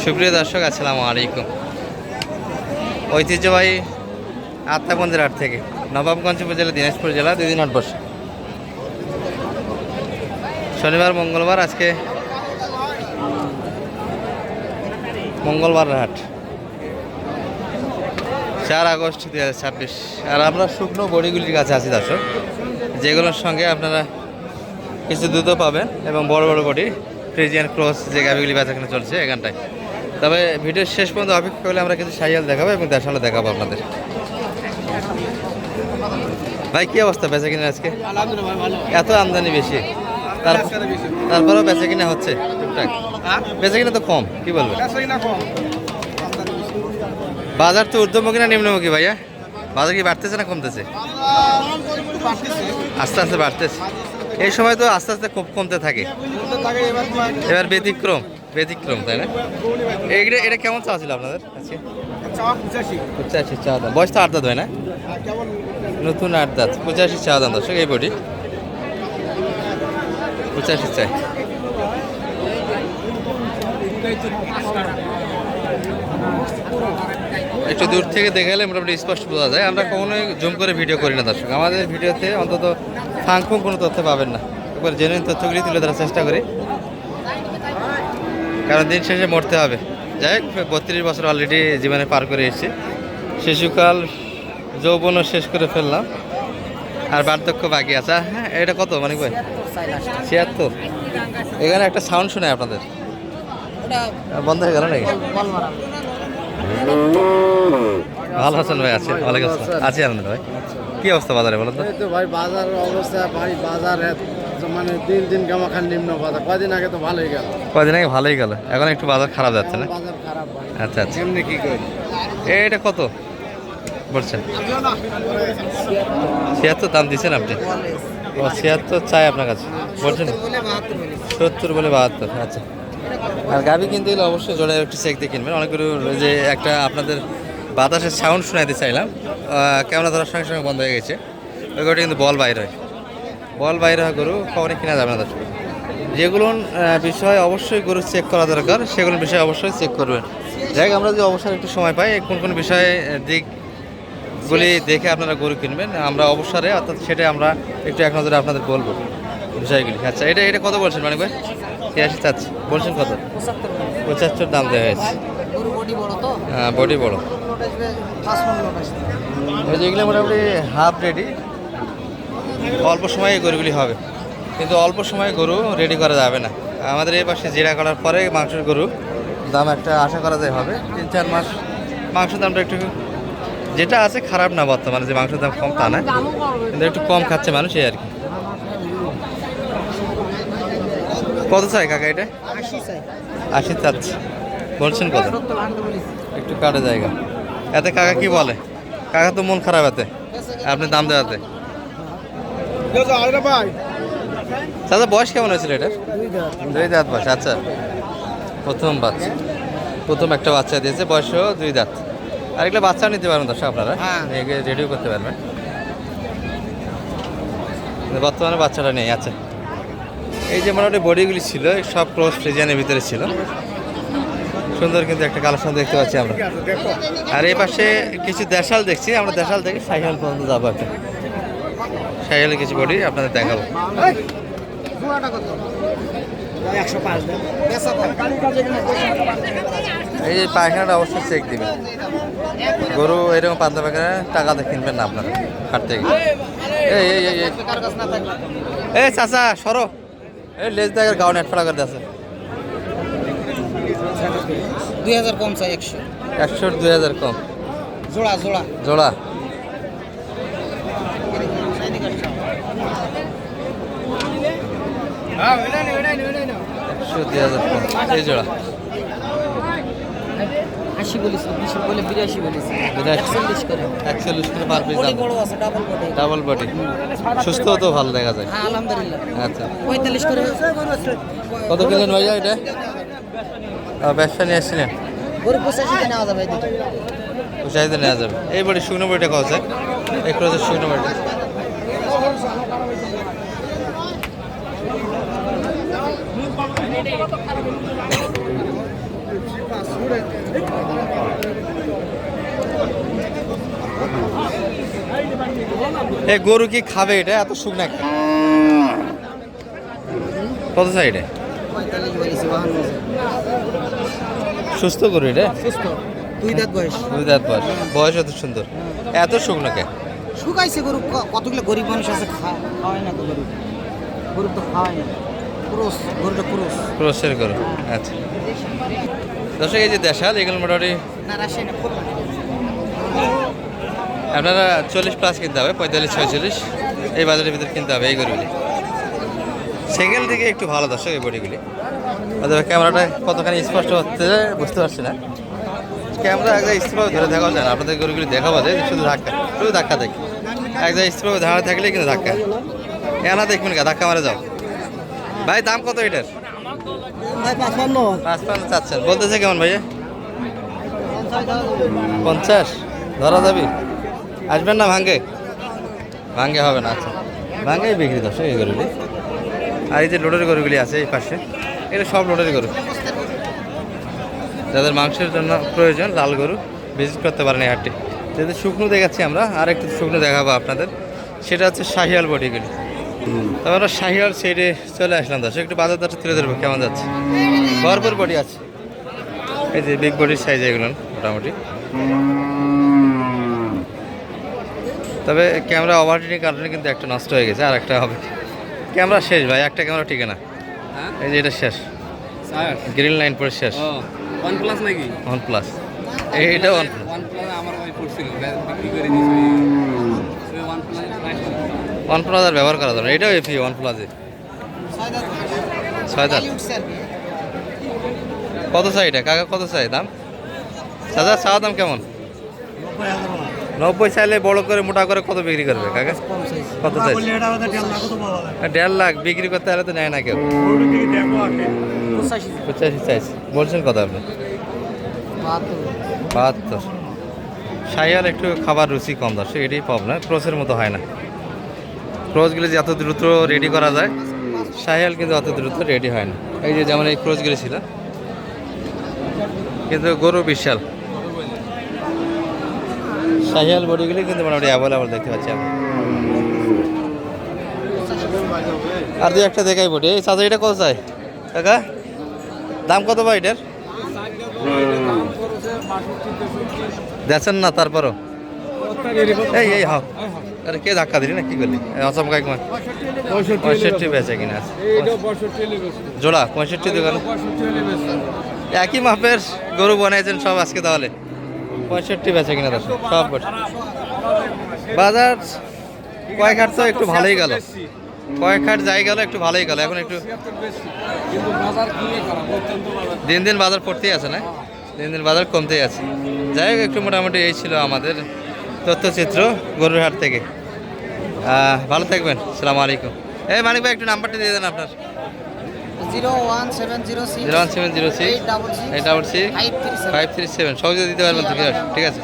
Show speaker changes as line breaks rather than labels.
সুপ্রিয় দর্শক, আসসালামু আলাইকুম। ঐতিহ্যবাহী আত্মা মন্দির হাট থেকে নবাবগঞ্জ উপজেলা, দিনাজপুর জেলা, 2 দিন হাট বসে। শনিবার মঙ্গলবার, আজকে মঙ্গলবার হাট 4 আগস্ট 2026। আর আমরা শুকনো বড়িগুলির কাছে আছি দর্শক, যেগুলোর সঙ্গে আপনারা কিছু দুধও পাবেন এবং বড় বড় বডি ফ্রিজিয়ান ক্রস যে গাভিগুলি বেচাকেনা চলছে এখানটায়। তবে ভিডিওর শেষ পর্যন্ত অপেক্ষা করলে আমরা কিছু সাইয়াল দেখাবো এবং দেশালও দেখাবো আপনাদের। ভাই কি অবস্থা বেচা কিনা আজকে? এত আমদানি বেশি, তারপরেও বেচা কিনা হচ্ছে টুকটাক? বেচা কিনা তো কম, কি বলবো? বাজার তো ঊর্ধ্বমুখী না নিম্নমুখী ভাইয়া? বাজার কি বাড়তেছে না কমতেছে? আস্তে আস্তে বাড়তেছে। এই সময় তো আস্তে আস্তে কমতে থাকে, এবার ব্যতিক্রম তাই না? এটা কেমন চা ছিল আপনাদের আজকে? 85 চা দাম। বয়স তো 8 দাঁত হয় না? নতুন 8 দাঁত, 85 চা দাম দর্শক। এই বডি 85 চাই। একটু দূর থেকে দেখালে মোটামুটি স্পষ্ট বোঝা যায়। আমরা কখনোই জুম করে ভিডিও করি না দর্শক। আমাদের ভিডিওতে অন্তত ফাংফুং কোনো তথ্য পাবেন না, একবার জেনুইন তথ্যগুলি তুলে ধরার চেষ্টা করি, কারণ দিন শেষে মরতে হবে। যাই হোক, 32 বছর অলরেডি জীবনে পার করে এসেছি। শিশুকাল যৌবনও শেষ করে ফেললাম, আর বার্ধক্য বাকি আছে। হ্যাঁ, এটা কত মানে ভাই? 76। এখানে একটা সাউন্ড শুনে আপনাদের বন্ধ হয়ে গেল নাকি? ভালো আছেন ভাই? আছে, ওয়ালাইকুম আসসালাম। আছি আনন্দ ভাই। কি অবস্থা বাজারে বলেন তো?
ভাই বাজার অবস্থা, ভাই বাজার মানে দিন দিন গামাখান নিম্ন বাজার। কয়দিন আগে তো ভালোই গেল,
কয়দিন আগে ভালোই গেল, এখন একটু বাজার খারাপ যাচ্ছে না?
বাজার খারাপ ভাই।
আচ্ছা আচ্ছা।
এমনি কি করি?
এটা কত বলছেন? 76 দাম দিচ্ছেন আপনি? ও 76 চাই আপনার কাছে বলছেন? 70 বলে 72। আচ্ছা। আর গাভি কিনতে গেলে অবশ্যই জোড়ায় একটু চেক দিয়ে কিনবেন। অনেকগুলো যে একটা আপনাদের বাতাসের সাউন্ড শোনাইতে চাইলাম, ক্যামেরা ধরার সঙ্গে সঙ্গে বন্ধ হয়ে গেছে। ওই গরুটা কিন্তু বল বাইর হয়, গরু কখনই কিনা যাবে না দর্শক। যেগুলো বিষয় অবশ্যই গরু চেক করা দরকার, সেগুলো বিষয় অবশ্যই চেক করবেন। যাই হোক, আমরা যদি অবসর একটু সময় পাই, কোন কোন বিষয়ে দিকগুলি দেখে আপনারা গরু কিনবেন, আমরা অবসরে, অর্থাৎ সেটাই আমরা একটু এক নজরে আপনাদের বলবো বিষয়গুলি। আচ্ছা, এটা কত বলছেন মানে ভাই? 83 চাচ্ছি বলছেন। কত? 75 দাম দেওয়া হয়েছে। হ্যাঁ, বডি বড়। ওই যেগুলো মোটামুটি হাফ রেডি, অল্প সময়ে গরুগুলি হবে, কিন্তু অল্প সময়ে গরু রেডি করা যাবে না। আমাদের এই পাশে জিরা করার পরে মাংসের গরু দাম একটা আশা করা যায় হবে 3-4 মাস। মাংসের দামটা একটু যেটা আছে খারাপ না বর্তমানে, যে মাংসের দাম কম তা না, কিন্তু একটু কম খাচ্ছে মানুষ, এই আর কি। কত চাই কাকা এটা? 80 চাচ্ছে বলছেন। কত? একটু কাটে জায়গা এতে কাকা কি বলে? কাকা তো মন খারাপ এতে আপনি দাম দেওয়াতে। দাদা বয়স কেমন হয়েছিল এটার? 2 দাঁত বয়স। আচ্ছা, প্রথম একটা বাচ্চা দিয়েছে, বয়সও 2 দাঁত। আর এগুলো বাচ্চা নিতে পারবেন দর্শক, আপনারা রেডিও করতে পারবেন। বর্তমানে বাচ্চাটা নেই। আচ্ছা, এই যে মোটামুটি বডিগুলি ছিল সব ক্রস ফ্রিজিয়ানের ভিতরে ছিল, সুন্দর কিন্তু একটা কালেকশন দেখতে পাচ্ছি আমরা। আর এই পাশে কিছু দেশাল দেখছি আমরা, দেশাল থেকে সাইহাল পর্যন্ত যাবো। একটা সাইহালের কিছু বডি আপনাদের দেখাবো। এই যে পায়খানাটা অবশ্যই চেক দিবেন। গরু এরকম পাতলা পায়খানা টাকাতে কিনবেন না আপনারা হাট থেকে। এই চাচা সরো, এই লেজ দাগের গাউন এক ফেলা করতে আছে।
2000 কম চাই।
100 2000 কম জোড়া। এই জোড়া
80 বলিস, 20 বলে 82 বলিস, 41 করে
41 করে পার পিস দাম।
বড় আছে,
ডাবল বডি, সুস্থ তো ভালো দেখা যায়।
হ্যাঁ আলহামদুলিল্লাহ।
আচ্ছা,
45 করে।
কত কিলো হয়ে যায় এটা? ব্যবসা নিয়ে আসছিলেন?
গরু 85 তে নেওয়া যাবে, এই দুটো
85 তে নেওয়া যাবে। এই বডি শুকনো বডিটা কত আছে? এক রোজের শুকনো বডি এই গরু কি খাবে এটা এত শুকনো একটা? কত সাইডে? সুস্থ গরু এটা?
দুই দাঁত বয়স।
দুই দাঁত বয়স, বয়স এত সুন্দর, এত শুকনো কে?
শুকাইছে গরু, কতগুলো গরিব মানুষ আছে খাওয়ায় না তো গরু, গরু তো খাওয়ায় না। পুরুষ গরুটা পুরুষ।
ক্রসের গরু, আচ্ছা। দর্শক এই যে দেশাল এগুলো মোটামুটি
না রাশিয়ান
আপনারা 40+ কিনতে হবে, 45-46 এই বাজারের ভিতরে কিনতে হবে এই গরুগুলি। সেকেন্ড দিকে একটু ভালো দর্শক এই বডিগুলি। অথবা ক্যামেরাটা কতখানি স্পষ্ট হচ্ছে বুঝতে পারছি না। ক্যামেরা এক জায়গায় স্থিরভাবে ধরে দেখাও যায় না, আপনাদের গরুগুলি দেখাবো যায় শুধু ধাক্কা দেখি। এক জায়গায় স্থিরভাবে ধারা থাকলে কিন্তু ধাক্কা এনা দেখবেন কা ধাক্কা মারে যাও। ভাই দাম কত এটার? 55 চাচ্ছেন, বলতেছে কেমন ভাইয়া? 50 ধরা যাবি? আসবেন না ভাঙ্গে? ভাঙ্গে হবে না, আচ্ছা ভাঙ্গেই বিক্রি দর্শক এই গরুগুলি। আর এই যে লোডের গরুগুলি আছে এই পাশে, এটা সব লোডের গরু। যাদের মাংসের জন্য প্রয়োজন লাল গরু ভিজিট করতে পারেন এই হাটটি। যাদের শুকনো দেখাচ্ছি আমরা, আর একটু শুকনো দেখাবো আপনাদের, সেটা হচ্ছে শাহিয়াল বডিগুলি। তবে আমরা শাহিয়াল সাইডে চলে আসলাম দর্শক, একটু বাজার দরটা তুলে ধরবো কেমন যাচ্ছে। ভরপুর বডি আছে, এই যে বিগ বডির সাইজ এগুলো মোটামুটি। তবে ক্যামেরা ওভারটির কারণে কিন্তু একটা নষ্ট হয়ে গেছে, আর একটা হবে। ক্যামেরা শেষ ভাই, একটা ক্যামেরা ঠিক না, এই যে এটা শেষ, গ্রিন লাইন পরে শেষ।
OnePlus নাকি?
OnePlus, এইটা OnePlus।
OnePlus আমার ওই পড়ছিল, বিক্রি করে দিয়েছে। ওই OnePlus
OnePlus আর ব্যবহার করা যাবে না, এটাও এফি OnePlus এ 6 দাঁত। কত চাই এটা কাকা, কত চাই দাম? দাদা চাওয়া দাম কেমন? 90 চাইলে বড় করে মোটা করে কত বিক্রি করবে কাকা? কত চাই? 1.5 লাখ বিক্রি করতে হলে তো নেয় না কেউ। 85 চাইছে, বলছেন কত আপনি? 72। শাহিয়াল একটু খাবার রুচি কম দর্শক, এটাই প্রবলেম, ক্রসের মতো হয় না। ক্রসগুলি যে এত দ্রুত রেডি করা যায়, শাহিয়াল কিন্তু অত দ্রুত রেডি হয় না। এই যে যেমন এই ক্রসগুলি ছিল, কিন্তু গরু বিশাল। শাহিয়াল বডিগুলি কিন্তু মোটামুটি অ্যাভেলেবল দেখতে পাচ্ছি আমি। আর দুই একটা দেখাই বডি। এই চাচা এটা কত চাই কাকা, দাম কত ভাই এটার? দেখছেন না তারপরও? এই এই হাও, আরে কে ধাক্কা দিলি না কি করলি? অচমকা এক 65 বেচে কিনা আছে জোড়া, 65 দোকান। একই মাপের গরু বানাইছেন সব আজকে, তাহলে 65 বেচে কিনা দর্শক সব। বাজার কয়েক হাট তো একটু ভালোই গেল, কয়েক হাট যাই গেল একটু ভালোই গেল, এখন একটু দিন দিন বাজার পড়তেই আছে না, দিন দিন বাজার কমতেই আছে। যাই হোক একটু মোটামুটি এই ছিল আমাদের তথ্যচিত্র গরুর হাট থেকে। ভালো থাকবেন, আসসালামু আলাইকুম। এই মানিক ভাই একটু নাম্বারটা দিয়ে দেন আপনার।
01706
01706 866 537 সহজে দিতে পারবেন তো? ঠিক আছে।